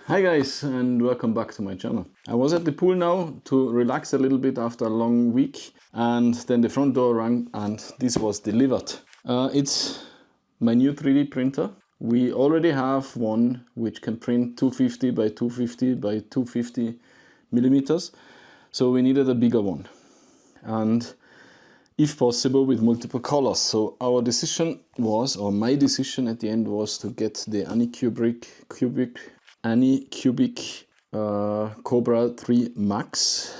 Hi guys, and welcome back to my channel. I was at the pool now to relax a little bit after a long week, and then the front door rang and this was delivered. It's my new 3D printer. We already have one which can print 250 by 250 by 250 millimeters, so we needed a bigger one, and if possible with multiple colors. So our decision was, or my decision at the end was, to get the Anycubic Kobra 3 Max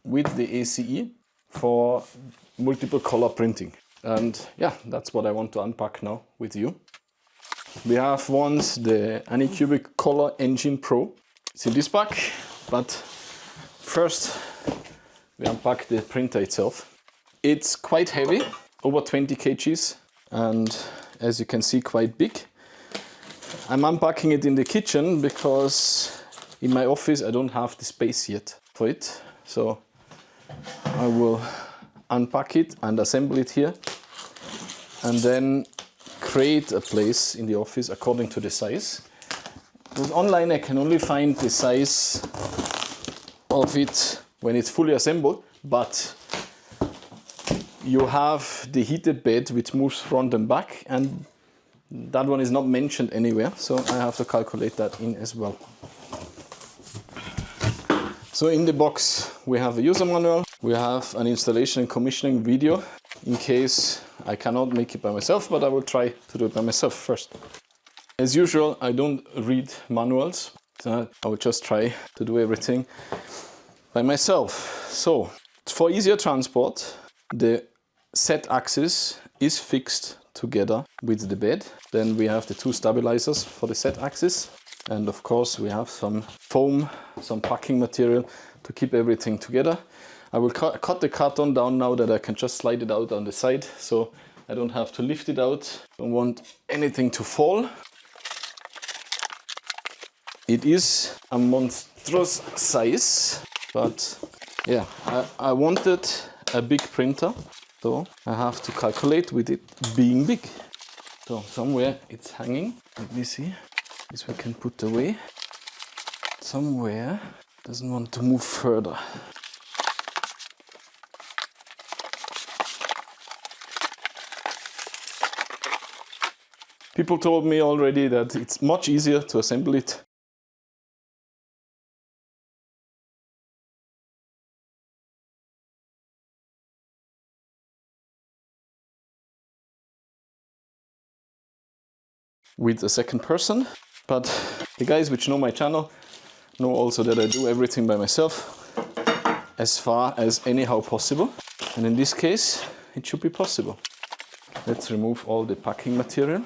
with the ACE for multiple color printing. And yeah, that's what I want to unpack now with you. We have once the Anycubic Color Engine Pro. It's in this pack, but first we unpack the printer itself. It's quite heavy, over 20 kgs, and as you can see, quite big. I'm unpacking it in the kitchen because in my office I don't have the space yet for it. So I will unpack it and assemble it here, and then create a place in the office according to the size. Because online I can only find the size of it when it's fully assembled, but you have the heated bed which moves front and back, and that one is not mentioned anywhere, so I have to calculate that in as well. So in the box we have a user manual, we have an installation and commissioning video in case I cannot make it by myself, but I will try to do it by myself first. As usual, I don't read manuals, so I will just try to do everything by myself. So for easier transport, the Z-axis is fixed together with the bed. Then we have the two stabilizers for the Z-axis, and of course we have some foam, some packing material to keep everything together. I will cut the carton down now that I can just slide it out on the side, so I don't have to lift it out. Don't want anything to fall. It is a monstrous size, but yeah, I wanted a big printer, so I have to calculate with it being big. So somewhere it's hanging. Let me see. This we can put away. Somewhere doesn't want to move further. People told me already that it's much easier to assemble it with a second person, but the guys which know my channel know also that I do everything by myself as far as anyhow possible, and in this case it should be possible. Let's remove all the packing material,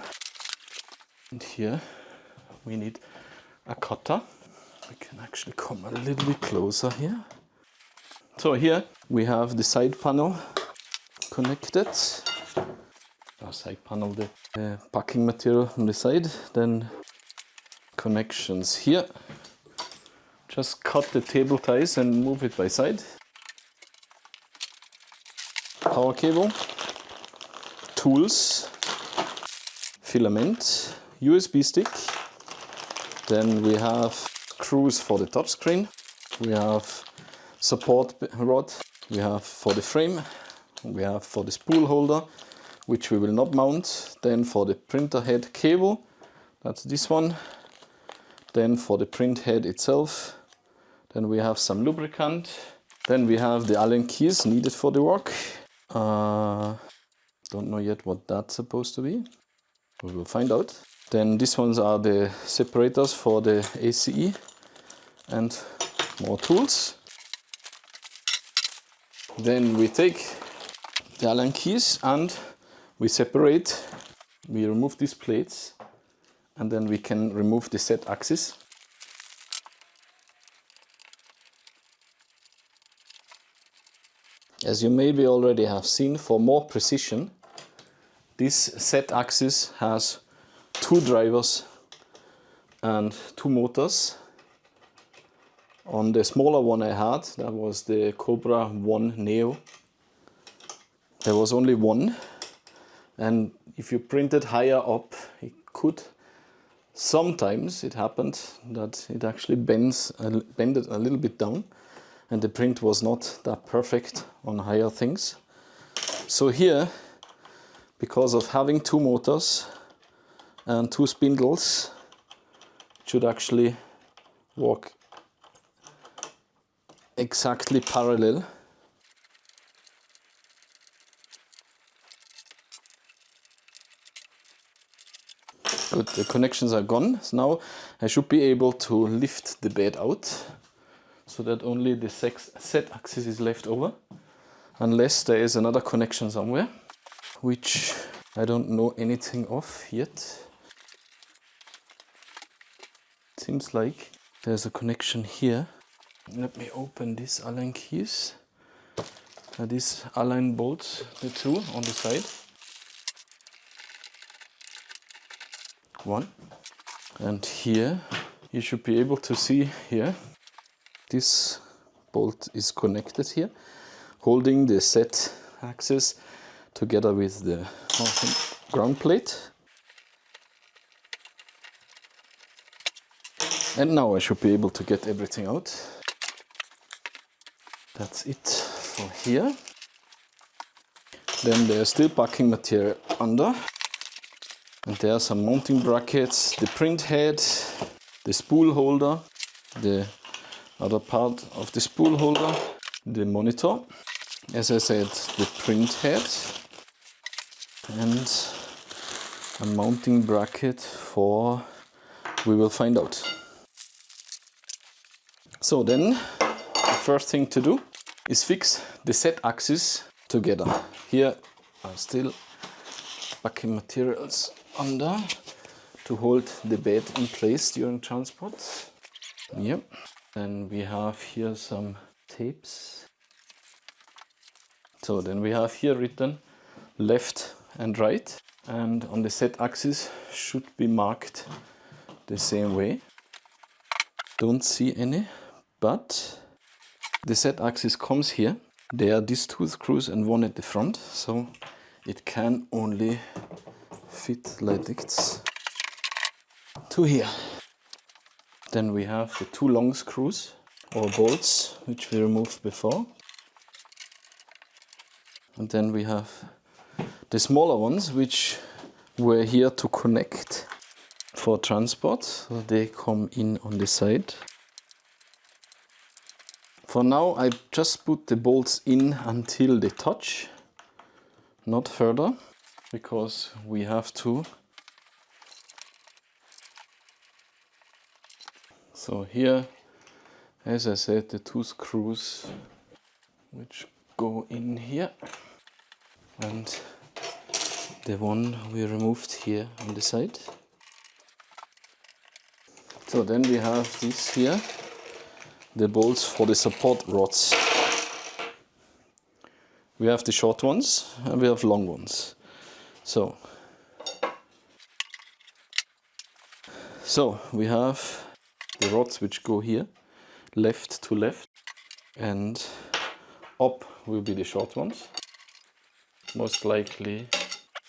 and here we need a cutter. We can actually come a little bit closer here. So here we have the side panel connected. Side panel, the packing material on the side, then connections here. Just cut the table ties and move it by side. Power cable, tools, filament, USB stick. Then we have screws for the touchscreen. We have support rod. We have for the frame. We have for the spool holder, which we will not mount. Then for the printer head cable, that's this one. Then for the print head itself, then we have some lubricant. Then we have the Allen keys needed for the work. Don't know yet what that's supposed to be. We will find out. Then these ones are the separators for the ACE and more tools. Then we take the Allen keys and we separate, we remove these plates, and then we can remove the Z-axis. As you maybe already have seen, for more precision, this Z-axis has two drivers and two motors. On the smaller one I had, that was the Kobra Neo, there was only one. And if you print it higher up, it could Sometimes it happened that it actually bended a little bit down and the print was not that perfect on higher things. So here, because of having 2 motors and 2 spindles, it should actually work exactly parallel. Good, the connections are gone. So now I should be able to lift the bed out so that only the Z-axis is left over, unless there is another connection somewhere, which I don't know anything of yet. It seems like there's a connection here. Let me open these Allen keys. These Allen bolts, the 2 on the side. 1. And here you should be able to see here, this bolt is connected here, holding the Z-axis together with the ground plate. And now I should be able to get everything out. That's it for here. Then there's still packing material under. And there are some mounting brackets, the print head, the spool holder, the other part of the spool holder, the monitor, as I said, the print head, and a mounting bracket for, we will find out. So then, the first thing to do is fix the Z-axis together. Here are still packing materials under to hold the bed in place during transport. Yep. Then we have here some tapes. So then we have here written left and right, and on the Z-axis should be marked the same way. Don't see any, but the Z-axis comes here. There are these 2 screws and 1 at the front, so it can only fit like this to here. Then we have the 2 long screws or bolts, which we removed before. And then we have the smaller ones, which were here to connect for transport. So they come in on the side. For now, I just put the bolts in until they touch, not further, because we have to. So here, as I said, the 2 screws which go in here, and the one we removed here on the side. So then we have this here, the bolts for the support rods. We have the short ones and we have long ones. So we have the rods which go here, left to left, and up will be the short ones. Most likely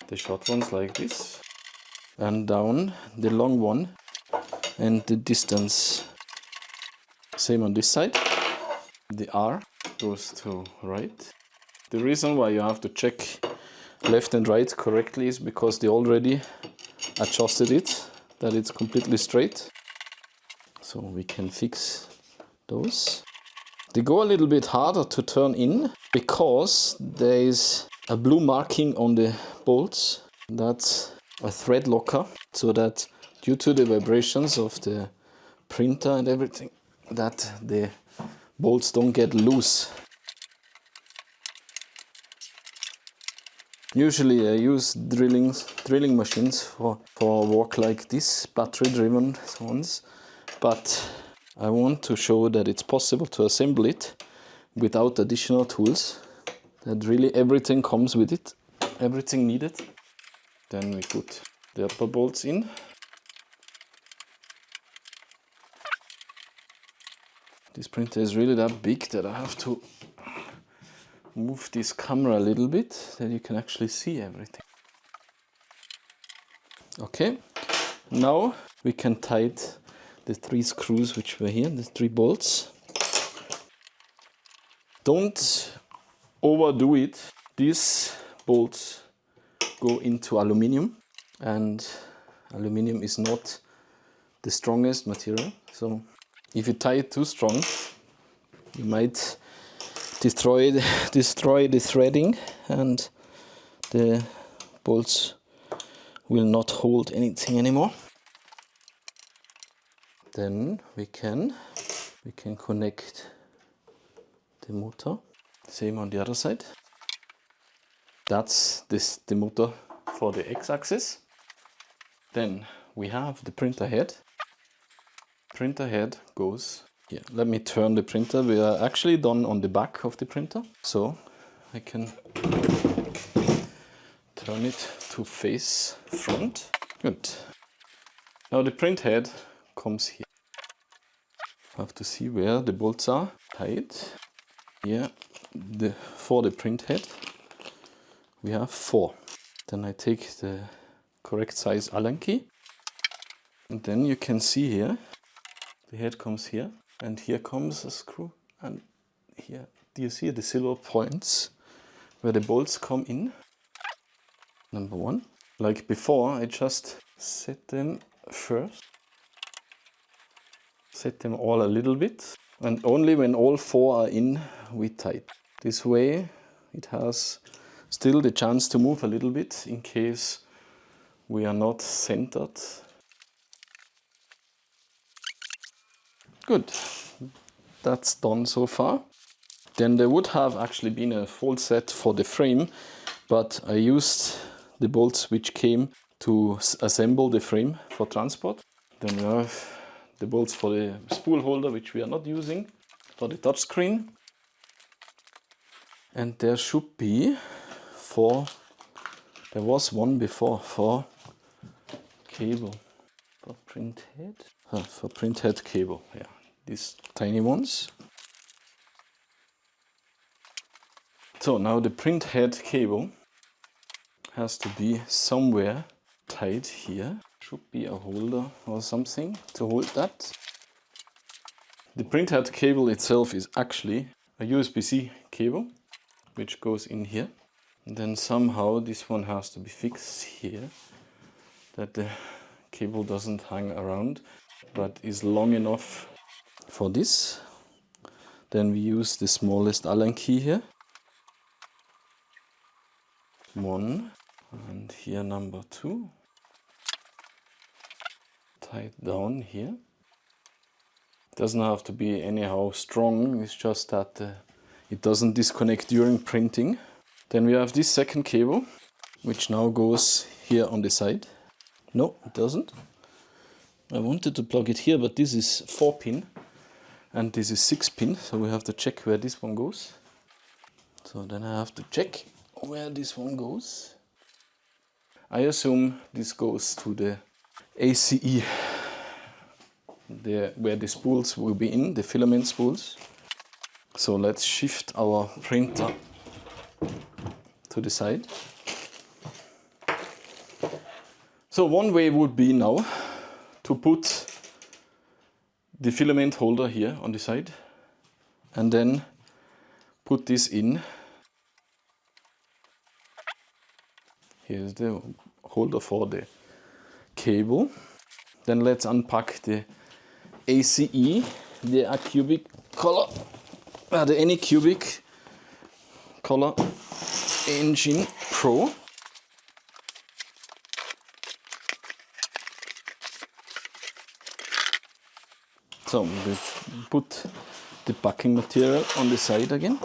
the short ones like this, and down the long one, and the distance same on this side. The R goes to right. The reason why you have to check left and right correctly is because they already adjusted it, that it's completely straight. So we can fix those. They go a little bit harder to turn in because there is a blue marking on the bolts. That's a thread locker, so that due to the vibrations of the printer and everything, that the bolts don't get loose. Usually I use drilling machines for work like this, battery driven ones, but I want to show that it's possible to assemble it without additional tools, that really everything comes with it, everything needed. Then we put the upper bolts in. This printer is really that big that I have to move this camera a little bit, that you can actually see everything. Okay, now we can tighten the 3 screws which were here, the 3 bolts. Don't overdo it. These bolts go into aluminium, and aluminium is not the strongest material. So if you tie it too strong, you might destroy the threading, and the bolts will not hold anything anymore. Then we can connect the motor. Same on the other side. That's the motor for the x-axis. Then we have the printer head. Printer head goes here. Let me turn the printer. We are actually done on the back of the printer, so I can turn it to face front. Good. Now the print head comes here. I have to see where the bolts are tight. Here, for the print head, we have 4. Then I take the correct size Allen key, and then you can see here, the head comes here, and here comes a screw, and here, do you see the silver points where the bolts come in? Number 1. Like before, I just set them first. Set them all a little bit, and only when all 4 are in, we tighten. This way it has still the chance to move a little bit in case we are not centered. Good, that's done so far. Then there would have actually been a full set for the frame, but I used the bolts which came to assemble the frame for transport. Then we have the bolts for the spool holder, which we are not using, for the touchscreen. And there should be there was one before for cable, for print head. For print head cable, yeah, these tiny ones. So now the print head cable has to be somewhere tight here. Should be a holder or something to hold that. The print head cable itself is actually a USB-C cable, which goes in here. And then somehow this one has to be fixed here, that the cable doesn't hang around, but is long enough for this. Then we use the smallest Allen key here. 1, and here number 2. Tight down here. Doesn't have to be anyhow strong, it's just that it doesn't disconnect during printing. Then we have this second cable, which now goes here on the side. No, it doesn't. I wanted to plug it here, but this is 4-pin and this is 6-pin, so we have to check where this one goes. So then I have to check where this one goes. I assume this goes to the ACE, where the spools will be in, the filament spools. So let's shift our printer to the side. So one way would be now to put the filament holder here on the side and then put this in. Here's the holder for the cable. Then let's unpack the ACE, the Anycubic color, the Anycubic color engine Pro. So we put the backing material on the side again.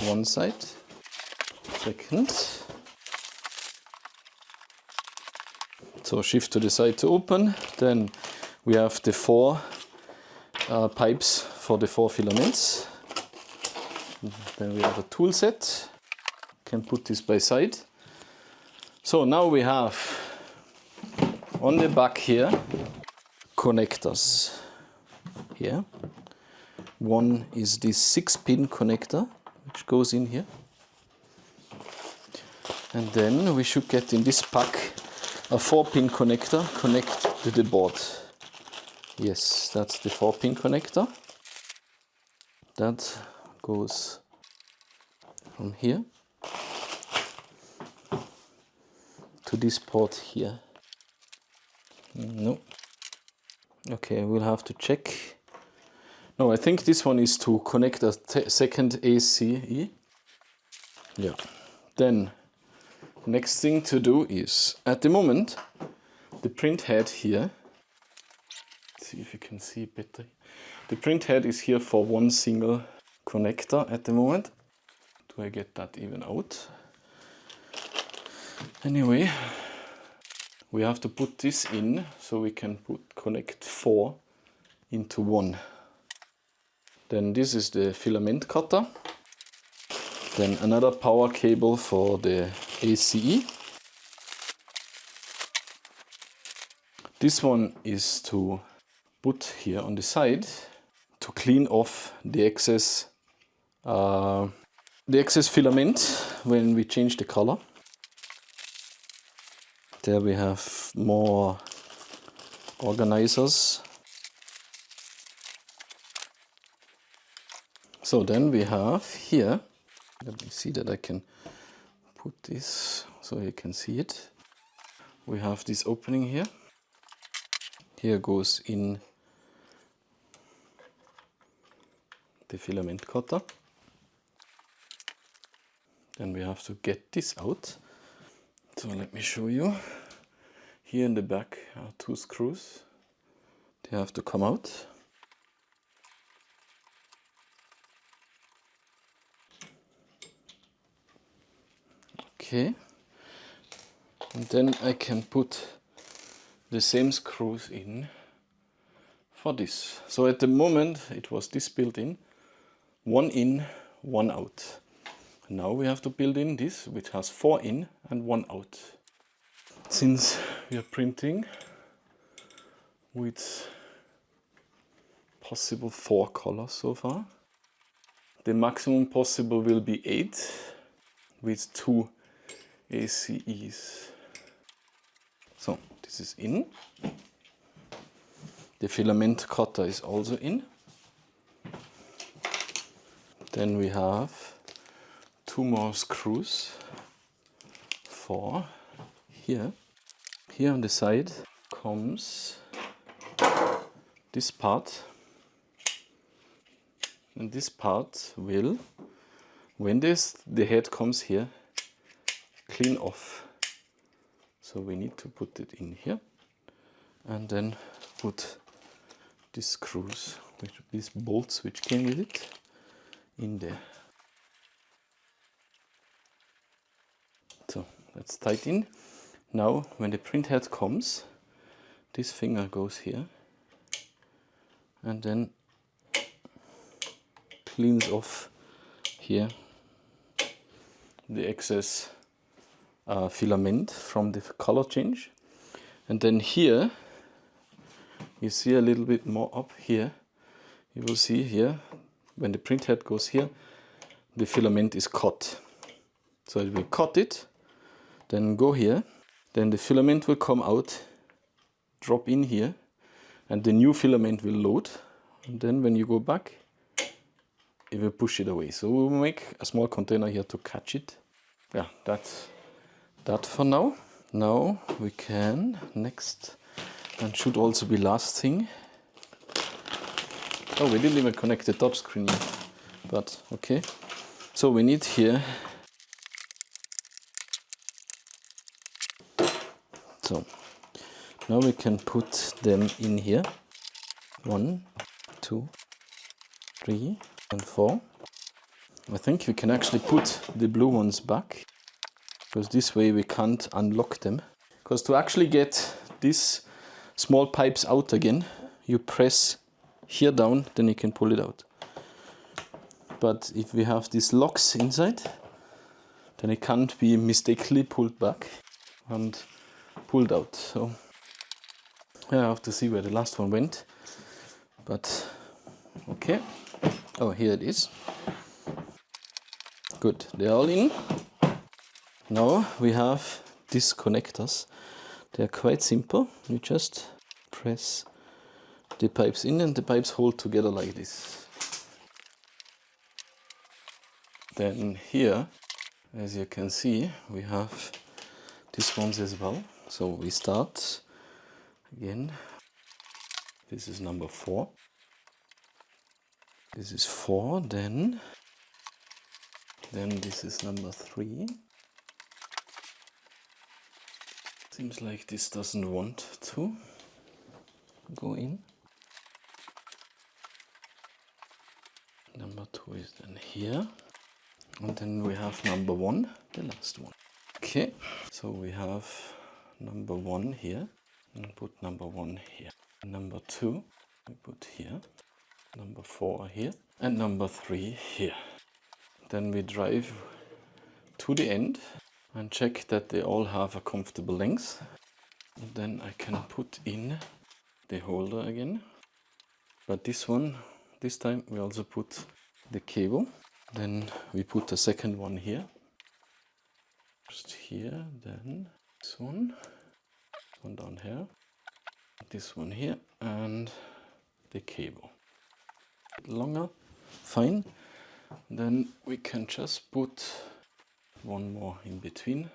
One side, second. So shift to the side to open. Then we have the 4 pipes for the 4 filaments. Then we have a tool set. Can put this by side. So now we have on the back here connectors. Here. One is this 6-pin connector, which goes in here. And then we should get in this pack a 4-pin connector connect to the board. Yes, that's the 4-pin connector. That goes from here to this port here. No. Okay, we'll have to check. No, I think this one is to connect a second ACE. Yeah. Then next thing to do is, at the moment, the print head here. Let's see if you can see better. The print head is here for one single connector at the moment. Do I get that even out? Anyway, we have to put this in so we can connect 4 into 1. Then this is the filament cutter. Then another power cable for the ACE. This one is to put here on the side to clean off the excess filament when we change the color. There we have more organizers. So then we have here, let me see that I can put this so you can see it. We have this opening here. Here goes in the filament cutter. Then we have to get this out. So let me show you. Here in the back are 2 screws. They have to come out. Okay. And then I can put the same screws in for this. So at the moment it was this built in, 1 out. Now we have to build in this, which has 4 in and 1 out. Since we are printing with possible 4 colors so far, the maximum possible will be 8 with 2 ACEs. So this is in. The filament cutter is also in. Then we have 2 more screws for here. Here on the side comes this part, and this part will, when the head comes here, clean off. So we need to put it in here and then put these screws, these bolts which came with it, in there. So that's tight in. Now when the print head comes, this finger goes here and then cleans off here the excess filament from the color change. And then here you see a little bit more up here. You will see here when the print head goes here, the filament is cut. So it will cut it, then go here, then the filament will come out, drop in here, and the new filament will load. And then when you go back, it will push it away. So we will make a small container here to catch it. Yeah, that's that for now. Now we can, next, and should also be last thing. Oh, we didn't even connect the touch screen yet, but okay. So we need here, so now we can put them in here. 1, 2, 3, and 4. I think we can actually put the blue ones back, because this way we can't unlock them. Because to actually get these small pipes out again, you press here down, then you can pull it out. But if we have these locks inside, then it can't be mistakenly pulled back and pulled out. So yeah, I have to see where the last one went. But okay. Oh, here it is. Good, they're all in. Now we have these connectors They're quite simple. You just press the pipes in and the pipes hold together like this. Then here, as you can see, we have these ones as well. So we start again. This is number 4. This is 4, then this is number 3. Seems like this doesn't want to go in. Number 2 is then here. And then we have number 1, the last one. Okay, so we have number 1 here. And put number 1 here. Number 2, we put here. Number 4 here. And number 3 here. Then we drive to the end and check that they all have a comfortable length. And then I can put in the holder again. But this one, this time we also put the cable. Then we put the second one here. First here, then this one down here, this one here, and the cable. Longer, fine. Then we can just put one more in between.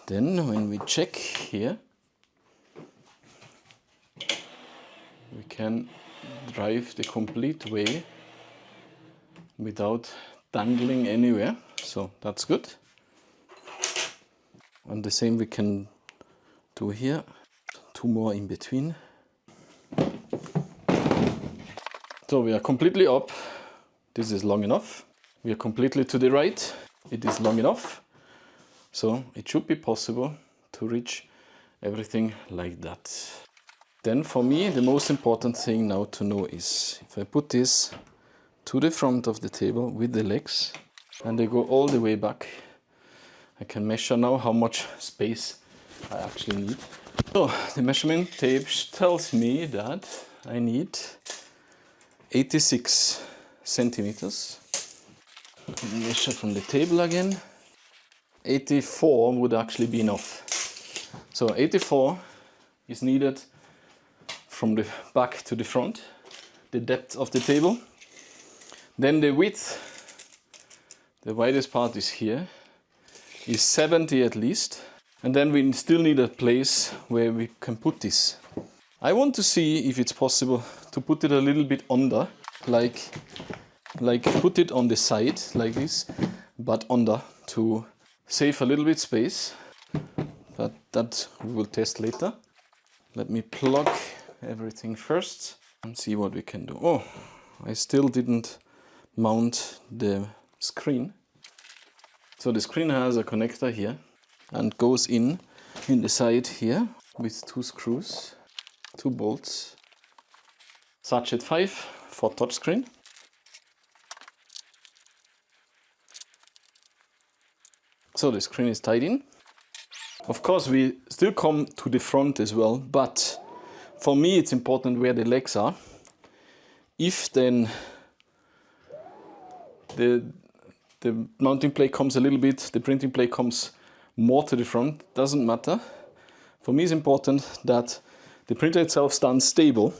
Then when we check here, we can drive the complete way without dangling anywhere. So that's good. And the same we can do here. 2 more in between. So we are completely up. This is long enough. We are completely to the right. It is long enough. So it should be possible to reach everything like that. Then for me, the most important thing now to know is if I put this to the front of the table with the legs and they go all the way back, I can measure now how much space I actually need. So the measurement tape tells me that I need 86 centimeters. Measure from the table again. 84 would actually be enough. So 84 is needed from the back to the front, the depth of the table. Then the width, the widest part is here, is 70 at least. And then we still need a place where we can put this. I want to see if it's possible to put it a little bit under, like put it on the side like this, but under to save a little bit space. But that we will test later. Let me plug everything first and see what we can do. Oh, I still didn't mount the screen. So the screen has a connector here and goes in the side here with 2 screws, 2 bolts. Sachet 5 for touchscreen. So the screen is tied in. Of course we still come to the front as well, but for me it's important where the legs are. If then the mounting plate comes a little bit, the printing plate comes more to the front, doesn't matter. For me it's important that the printer itself stands stable.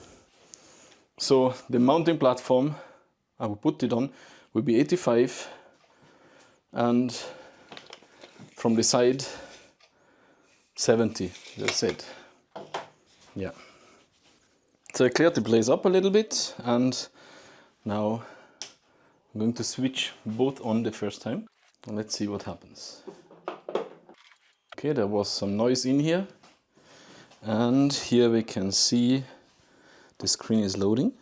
So the mounting platform I will put it on will be 85 and from the side 70, that's it. Yeah. So I cleared the place up a little bit and now I'm going to switch both on the first time. And let's see what happens. Okay, there was some noise in here. And here we can see the screen is loading.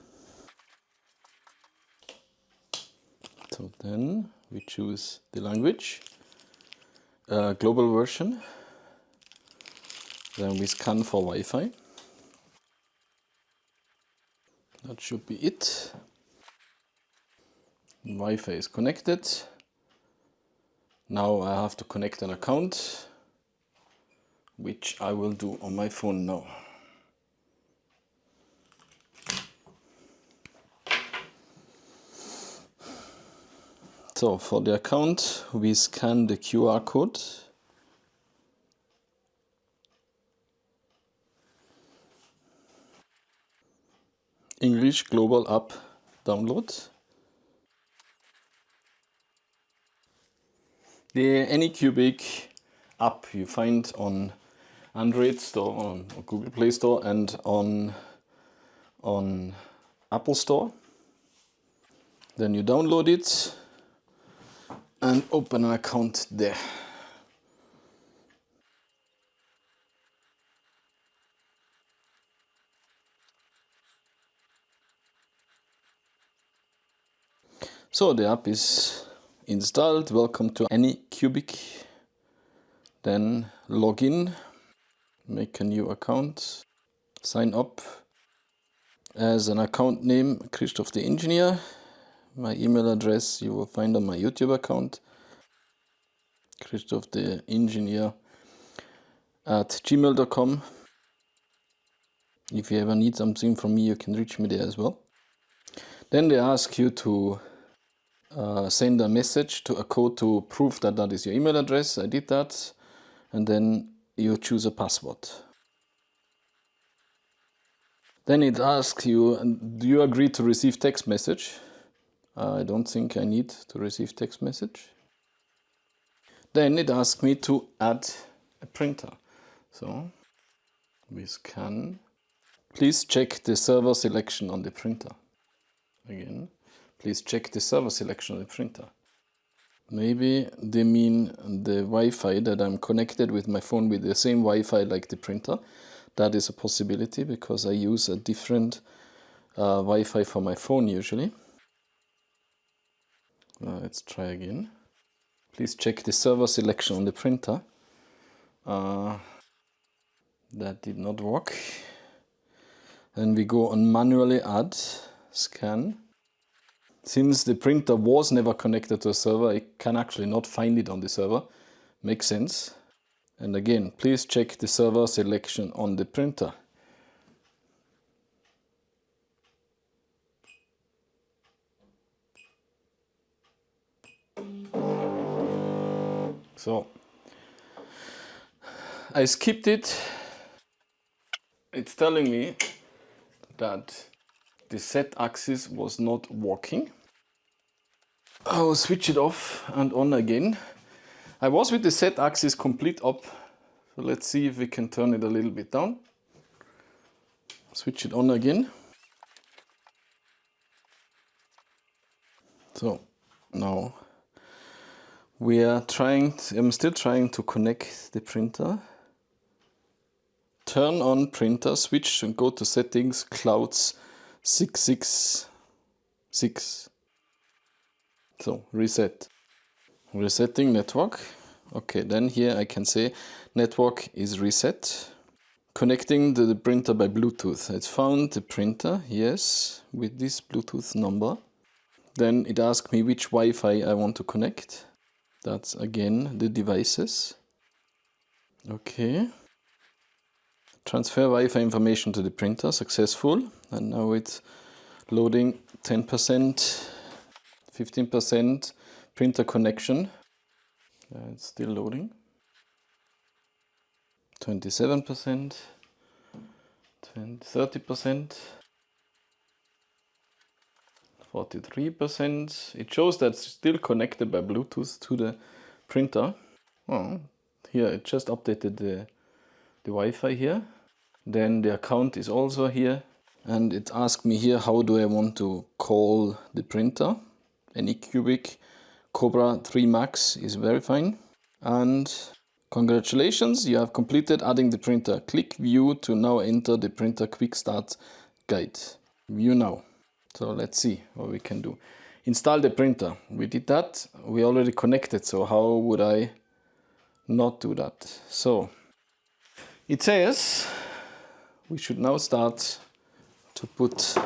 So then we choose the language, global version. Then we scan for Wi-Fi. That should be it. Wi-Fi is connected. Now I have to connect an account, which I will do on my phone now. So for the account, we scan the QR code English Global App download. The Anycubic app you find on Android Store, on Google Play Store, and on Apple Store. Then you download it and open an account there. So the app is installed. Welcome to Anycubic. Then log in, make a new account, sign up as an account name Christof the Engineer. My email address you will find on my YouTube account, Christof the Engineer @gmail.com. If you ever need something from me, you can reach me there as well. Then they ask you to send a message to a code to prove that that is your email address. I did that. And then you choose a password. Then it asks you, do you agree to receive text message? I don't think I need to receive text message. Then it asks me to add a printer. So we scan. Please check the server selection on the printer. Again, please check the server selection on the printer. Maybe they mean the Wi-Fi that I'm connected with my phone with the same Wi-Fi like the printer. That is a possibility because I use a different Wi-Fi for my phone usually. Let's try again. Please check the server selection on the printer. That did not work. Then we go on manually add, scan. Since the printer was never connected to a server, I can actually not find it on the server. Makes sense. And again, please check the server selection on the printer. So, I skipped it. It's telling me that the Z axis was not working. I'll switch it off and on again. I was with the Z axis complete up. So let's see if we can turn it a little bit down. Switch it on again. So now I'm still trying to connect the printer. Turn on printer, switch and go to settings, clouds 666. So reset. Resetting network. Okay, then here I can say network is reset. Connecting the printer by Bluetooth. It's found the printer, yes, with this Bluetooth number. Then it asks me which Wi-Fi I want to connect. That's again the devices. Okay. Transfer Wi-Fi information to the printer, successful. And now it's loading 10%, 15% printer connection. It's still loading. 27%, 30%, 43%. It shows that it's still connected by Bluetooth to the printer. Oh, here it just updated the Wi-Fi here. Then the account is also here. And it asked me here, how do I want to call the printer? Anycubic Kobra 3 Max is very fine. And congratulations, you have completed adding the printer. Click View to now enter the printer Quick Start Guide. View now. So let's see what we can do. Install the printer. We did that. We already connected, so how would I not do that? So it says we should now start to put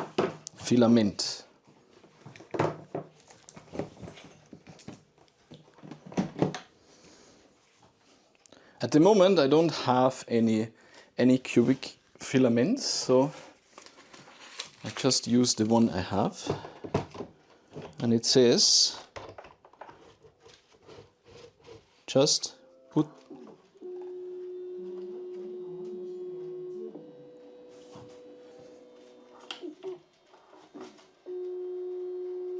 filament. At the moment I don't have any cubic filaments, so I just use the one I have. And it says just put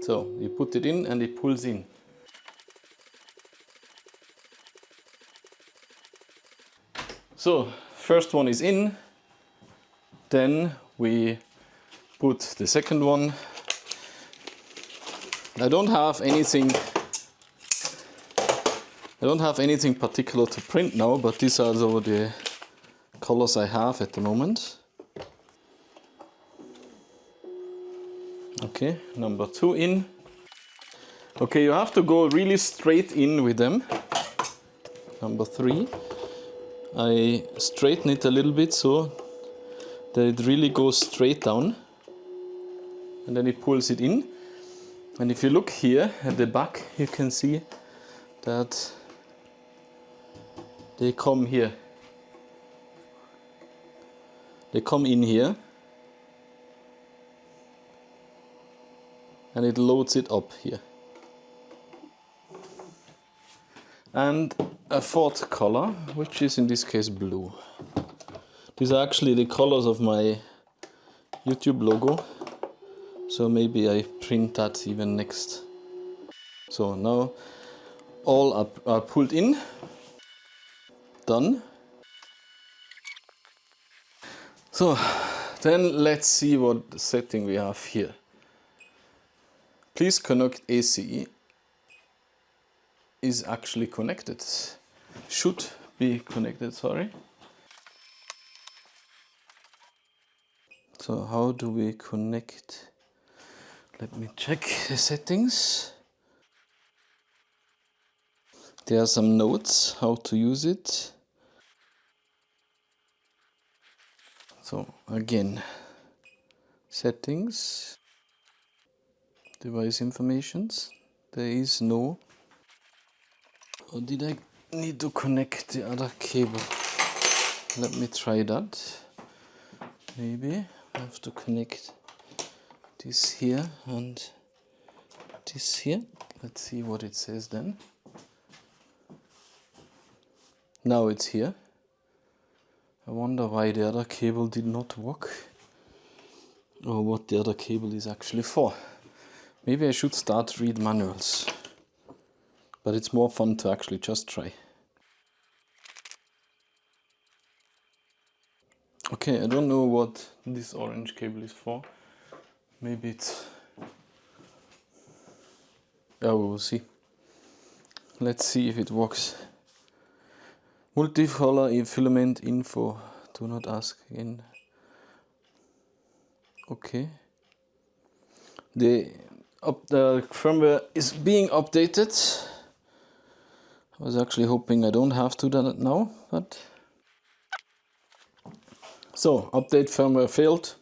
So you put it in and it pulls in. So first one is in, then we put the second one. I don't have anything particular to print now, but these are the colors I have at the moment. Okay, number 2 in. Okay, you have to go really straight in with them. Number 3. I straighten it a little bit so that it really goes straight down. And then it pulls it in. And if you look here at the back, you can see that they come here. They come in here. And it loads it up here. And a fourth color, which is in this case blue. These are actually the colors of my YouTube logo. So maybe I print that even next. So now all are pulled in. Done. So then let's see what setting we have here. Please connect ACE is actually connected. Should be connected, sorry. So how do we connect? Let me check the settings. There are some notes how to use it. So again, settings, device informations. There is no. Or did I need to connect the other cable? Let me try that. Maybe I have to connect this here and this here. Let's see what it says then. Now it's here. I wonder why the other cable did not work, or what the other cable is actually for. Maybe I should start read manuals, but it's more fun to actually just try. Okay, I don't know what this orange cable is for. Maybe it's... yeah, we will see. Let's see if it works. Multicolor filament info. Do not ask again. Okay. The firmware is being updated. I was actually hoping I don't have to do that now, but... So, update firmware failed.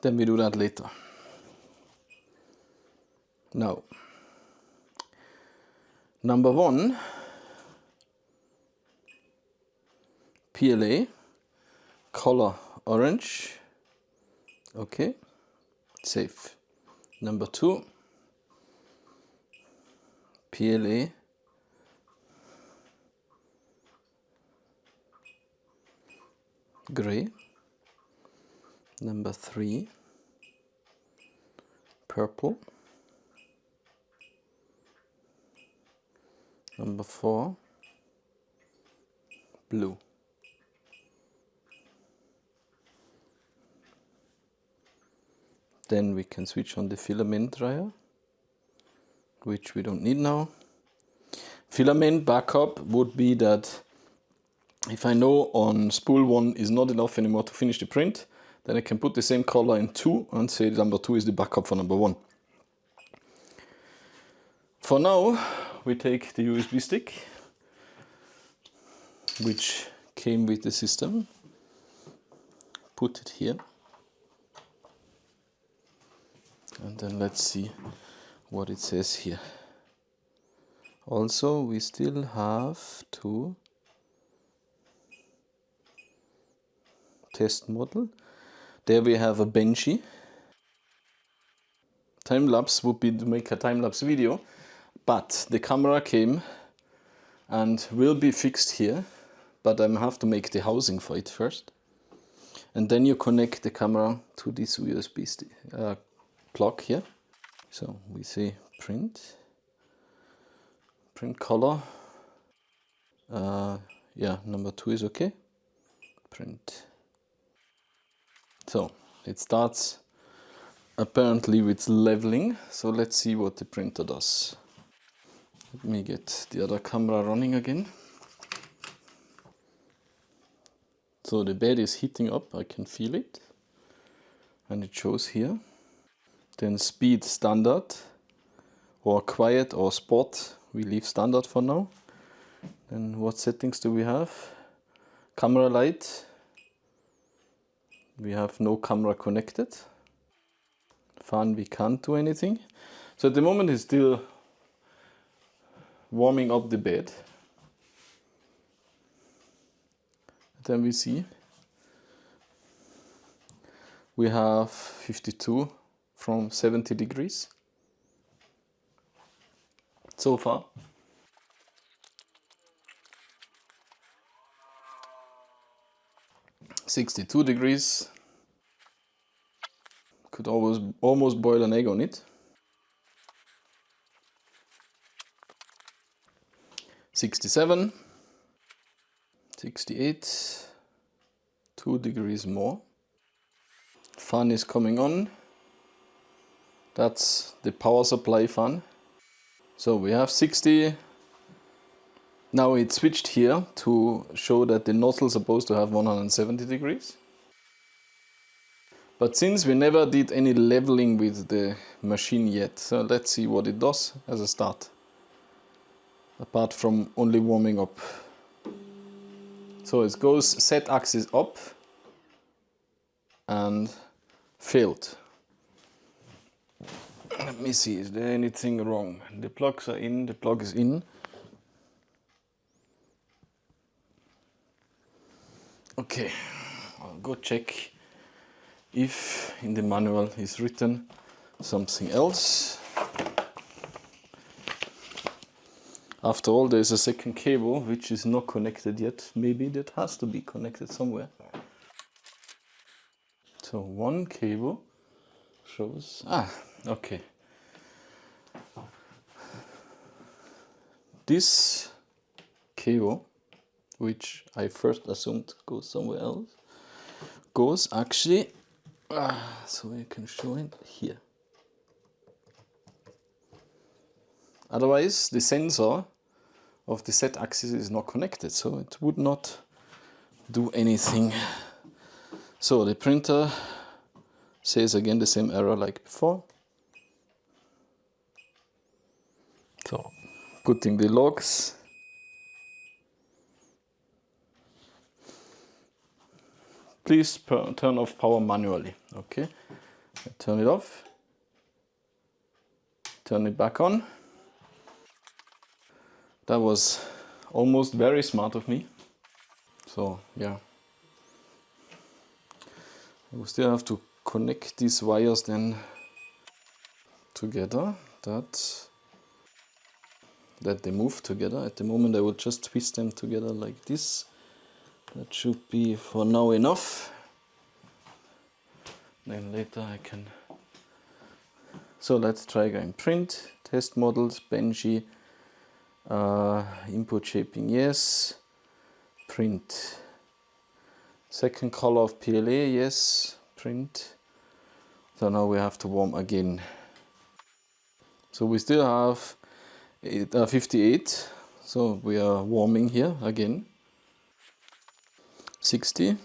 Then we do that later. Now, number 1, PLA, color orange. Okay, save. Number 2, PLA, gray. Number 3, purple. Number 4, blue. Then we can switch on the filament dryer, which we don't need now. Filament backup would be that if I know on spool 1 is not enough anymore to finish the print, then I can put the same color in 2 and say number 2 is the backup for number 1. For now, we take the USB stick, which came with the system, put it here, and then let's see what it says here. Also, we still have to test model. There we have a Benchy. Time lapse would be to make a time lapse video, but the camera came and will be fixed here, but I have to make the housing for it first. And then you connect the camera to this USB plug here. So we say print color. Yeah, number 2 is okay. Print. So it starts apparently with leveling. So let's see what the printer does. Let me get the other camera running again. So the bed is heating up, I can feel it. And it shows here. Then speed standard, or quiet or sport. We leave standard for now. Then what settings do we have? Camera light. We have no camera connected. Fan, we can't do anything. So at the moment it's still warming up the bed. Then we see we have 52 from 70 degrees so far. $62 degrees. Could almost boil an egg on it. 67. 68. 2 degrees more. Fan is coming on. That's the power supply fan. So we have 60. Now it switched here to show that the nozzle is supposed to have 170 degrees. But since we never did any leveling with the machine yet, so let's see what it does as a start. Apart from only warming up. So it goes Z axis up and failed. Let me see, is there anything wrong? The plugs are in, the plug is in. Okay, I'll go check if in the manual is written something else. After all, there's a second cable which is not connected yet. Maybe that has to be connected somewhere. So one cable shows, okay. This cable, which I first assumed goes somewhere else, goes actually, so you can show it here. Otherwise, the sensor of the Z axis is not connected, so it would not do anything. So the printer says again the same error like before. So putting the logs. Please turn off power manually. Okay, turn it off. Turn it back on. That was almost very smart of me. So yeah, we still have to connect these wires then together, that they move together. At the moment I will just twist them together like this. That should be for now enough. Then later I can. So let's try again. Print, test models, Benji, input shaping, yes. Print. Second color of PLA, yes. Print. So now we have to warm again. So we still have 58. So we are warming here again. 60.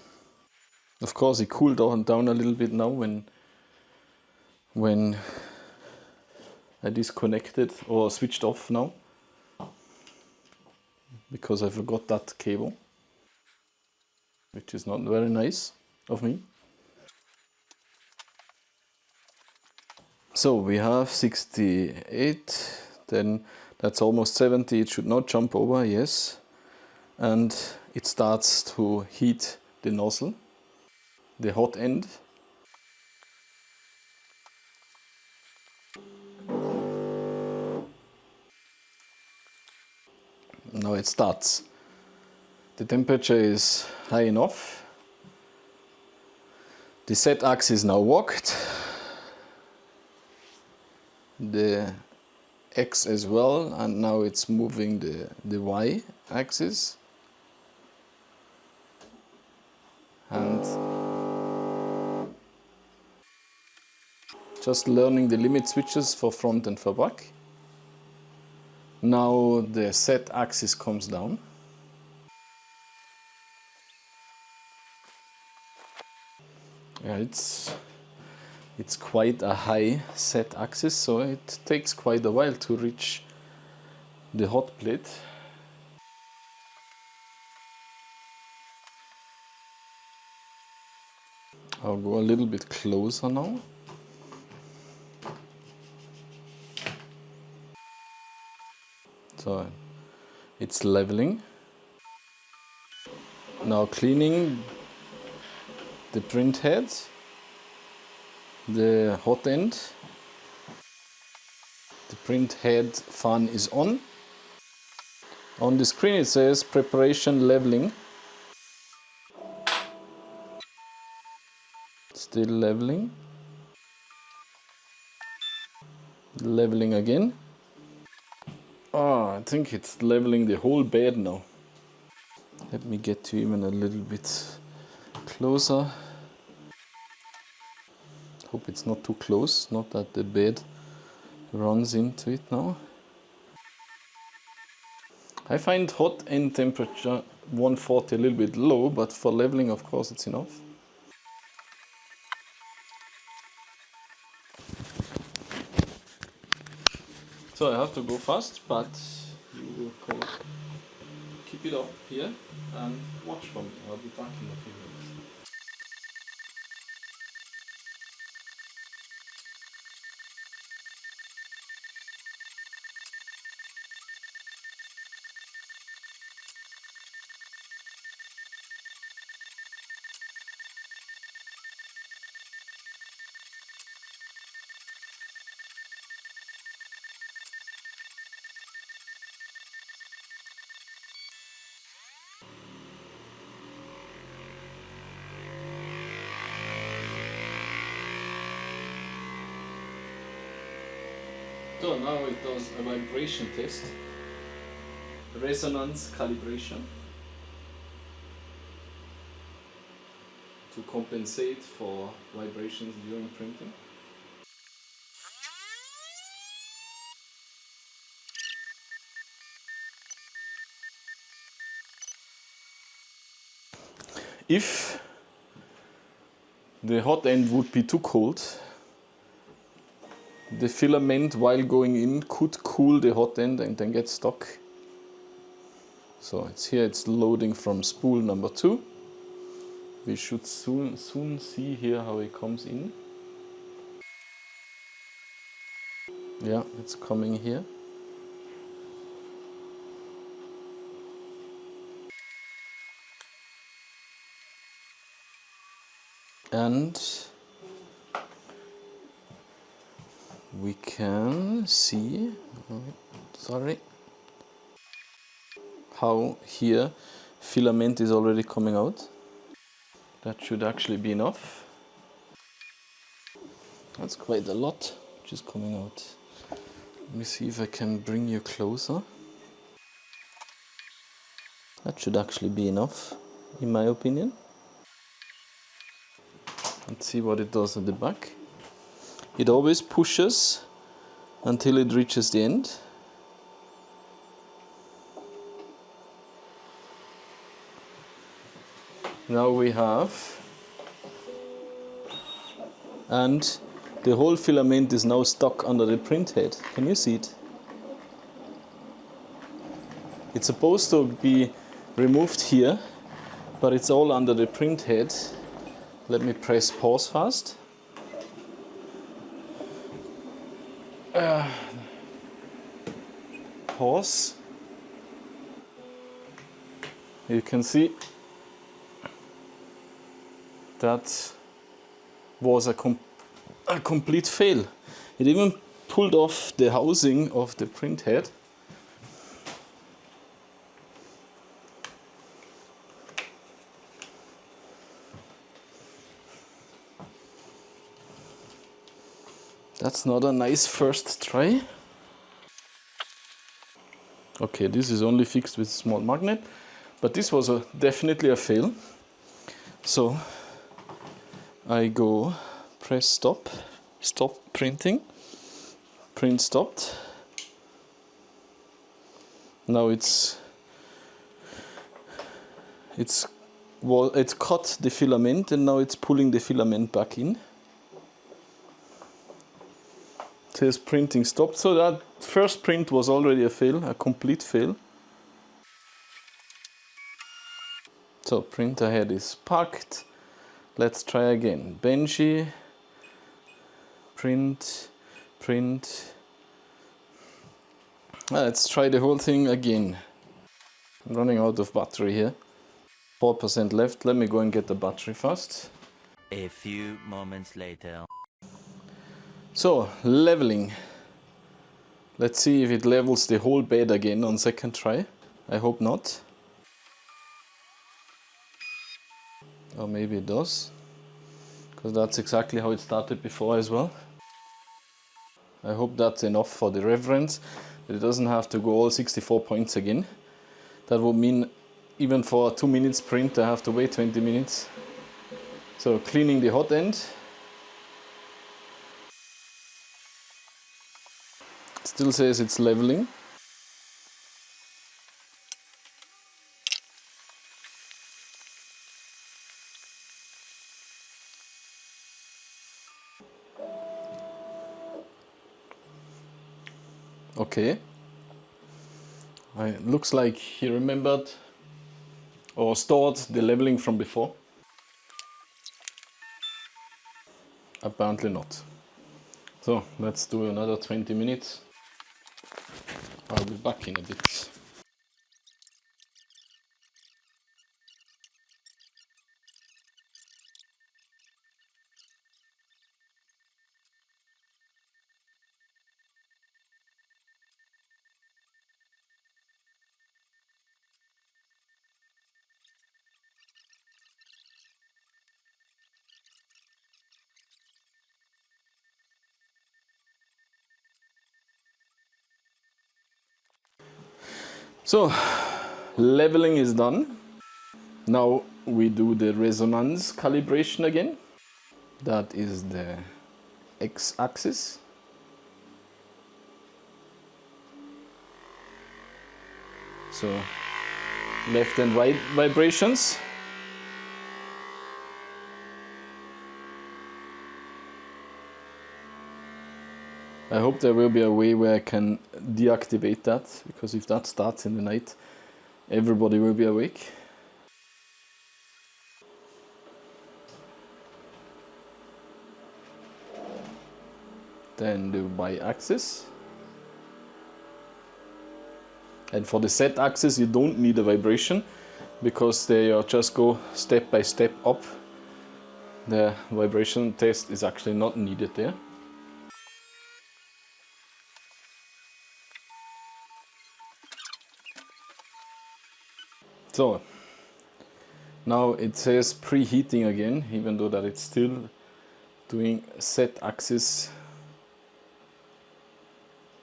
Of course it cooled down a little bit now when I disconnected or switched off now, because I forgot that cable, which is not very nice of me. So we have 68, then that's almost 70. It should not jump over, yes. And it starts to heat the nozzle, the hot end. Now it starts. The temperature is high enough. The Z axis is now walked. the X as well, and now it's moving the Y axis. And just learning the limit switches for front and for back. Now the Z axis comes down. Yeah, it's quite a high Z axis, so it takes quite a while to reach the hot plate. I'll go a little bit closer now. So it's leveling. Now cleaning the print head, the hot end. The print head fan is on. On the screen it says preparation leveling. Still leveling. Leveling again. Oh, I think it's leveling the whole bed now. Let me get to even a little bit closer. Hope it's not too close, not that the bed runs into it now. I find hot end temperature 140 a little bit low, but for leveling of course it's enough. So I have to go fast, but you will keep it up here and watch for me. I'll be back in a few minutes. So now it does a vibration test, resonance calibration, to compensate for vibrations during printing. If the hot end would be too cold, the filament while going in could cool the hot end and then get stuck. So it's loading from spool number 2. We should soon see here how it comes in. Yeah, it's coming here. And we can see, how here filament is already coming out. That should actually be enough. That's quite a lot which is coming out. Let me see if I can bring you closer. That should actually be enough, in my opinion. Let's see what it does at the back. It always pushes until it reaches the end. Now we have, and the whole filament is now stuck under the print head. Can you see it? It's supposed to be removed here, but it's all under the print head. Let me press pause fast. Pause. You can see that was a complete fail. It even pulled off the housing of the print head. That's not a nice first try. Okay, this is only fixed with a small magnet, but this was definitely a fail. So I go press stop, stop printing, print stopped. Now it's cut the filament, and now it's pulling the filament back in. It says printing stopped, so that first print was already a fail, a complete fail. So print ahead is packed. Let's try again. Benji, print. Let's try the whole thing again. I'm running out of battery here. 4% left. Let me go and get the battery first. A few moments later. So, leveling. Let's see if it levels the whole bed again on second try. I hope not. Or maybe it does. Because that's exactly how it started before as well. I hope that's enough for the reference. That it doesn't have to go all 64 points again. That would mean even for a 2 minutes print I have to wait 20 minutes. So cleaning the hot end. Still says it's leveling. Okay. It looks like he remembered or stored the leveling from before. Apparently not. So let's do another 20 minutes. I'll be back in a bit. So leveling is done. Now we do the resonance calibration again. That is the x-axis. So left and right vibrations. I hope there will be a way where I can deactivate that, because if that starts in the night, everybody will be awake. Then do y-axis. And for the z-axis you don't need a vibration, because they just go step by step up. The vibration test is actually not needed there. So now it says preheating again, even though that it's still doing z-axis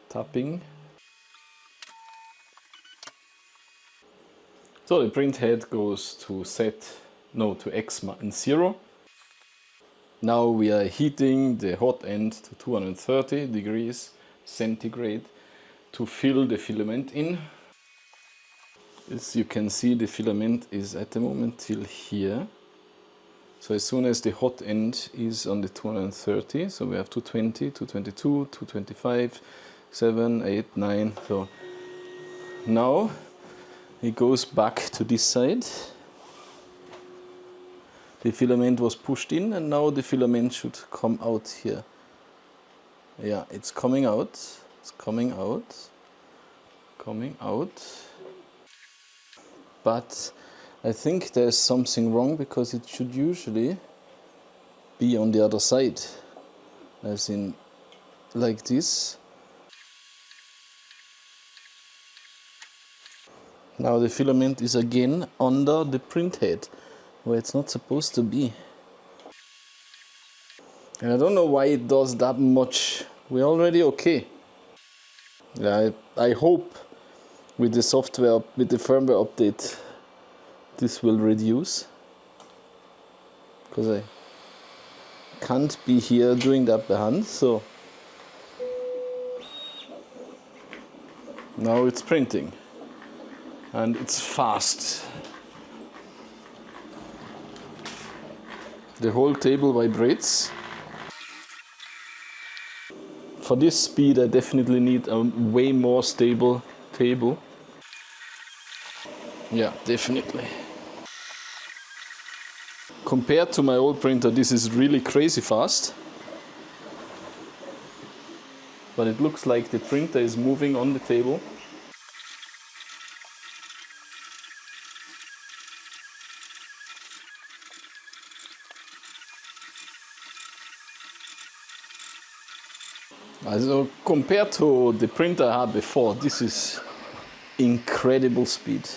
tapping. So the print head goes to X and 0. Now we are heating the hot end to 230 degrees centigrade to fill the filament in. As you can see, the filament is at the moment till here. So as soon as the hot end is on the 230, so we have 220, 222, 225, 7, 8, 9. So now it goes back to this side. The filament was pushed in, and now the filament should come out here. Yeah, it's coming out. It's coming out. Coming out. But I think there's something wrong, because it should usually be on the other side. As in, like this. Now the filament is again under the print head, where it's not supposed to be. And I don't know why it does that much. We're already okay. Yeah, I hope with the software, with the firmware update, this will reduce. Because I can't be here doing that by hand, so now it's printing. And it's fast. The whole table vibrates. For this speed I definitely need a way more stable table. Yeah, definitely. Compared to my old printer, this is really crazy fast. But it looks like the printer is moving on the table. Also compared to the printer I had before, this is incredible speed.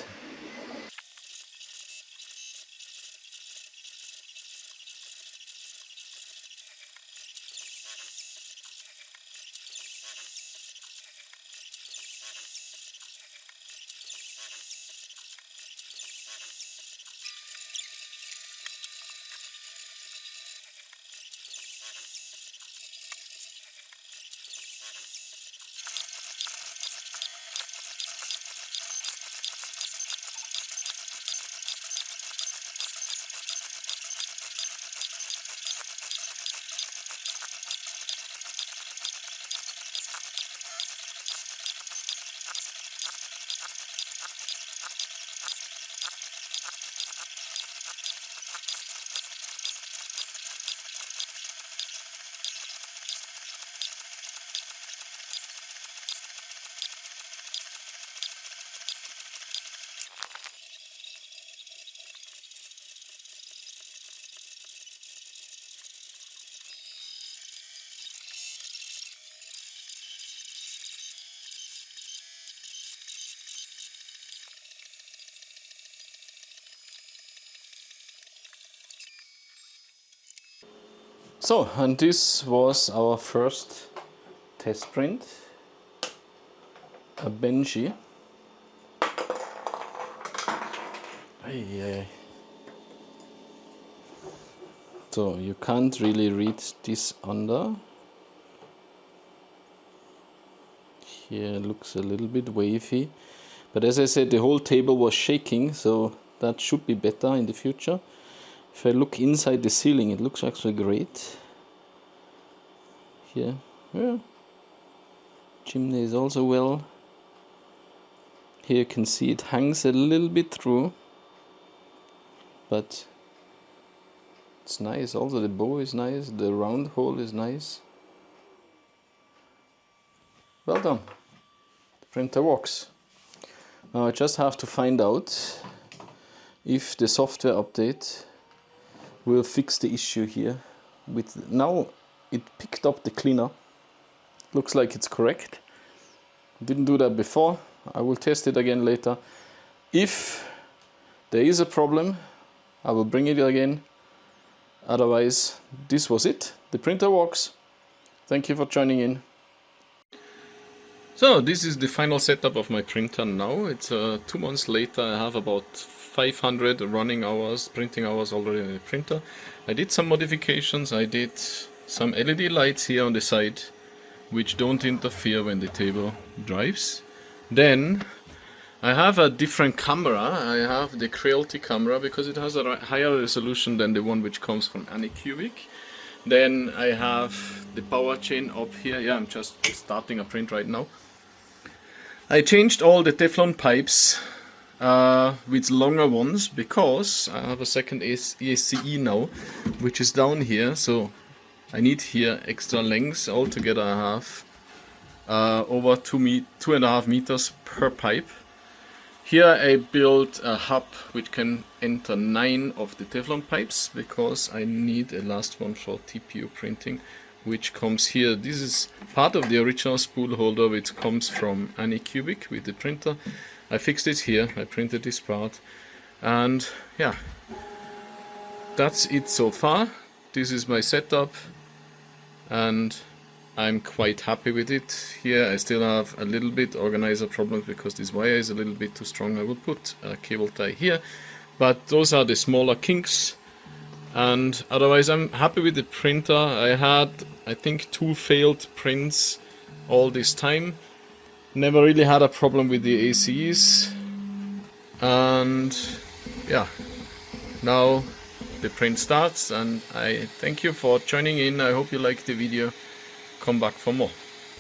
So, and this was our first test print, a Benji. So you can't really read this under. Here looks a little bit wavy, but as I said, the whole table was shaking, so that should be better in the future. If I look inside the ceiling, it looks actually great. Here, yeah. Chimney is also well. Here you can see it hangs a little bit through, but it's nice. Also the bow is nice, the round hole is nice. Well done. The printer works. Now I just have to find out if the software update will fix the issue here. Now it picked up the cleaner. Looks like it's correct. Didn't do that before. I will test it again later. If there is a problem, I will bring it again. Otherwise, this was it. The printer works. Thank you for joining in. So this is the final setup of my printer now. It's 2 months later. I have about 500 running hours, printing hours already in the printer. I did some modifications. I did some LED lights here on the side, which don't interfere when the table drives. Then I have a different camera. I have the Creality camera because it has a higher resolution than the one which comes from Anycubic. Then I have the power chain up here. Yeah, I'm just starting a print right now. I changed all the Teflon pipes with longer ones because I have a second ACE now, which is down here, so I need here extra lengths. Altogether I have over 2.5 meters per pipe. Here I built a hub which can enter 9 of the Teflon pipes because I need a last one for TPU printing, which comes here. This is part of the original spool holder which comes from Anycubic with the printer. I fixed it here, I printed this part, and yeah, that's it so far. This is my setup. and I'm quite happy with it. Here I still have a little bit organizer problems because this wire is a little bit too strong. I will put a cable tie here, but those are the smaller kinks, and otherwise I'm happy with the printer. I had, I think, 2 failed prints all this time. Never really had a problem with the ACs, and yeah, now the print starts, and I thank you for joining in. I hope you liked the video. Come back for more.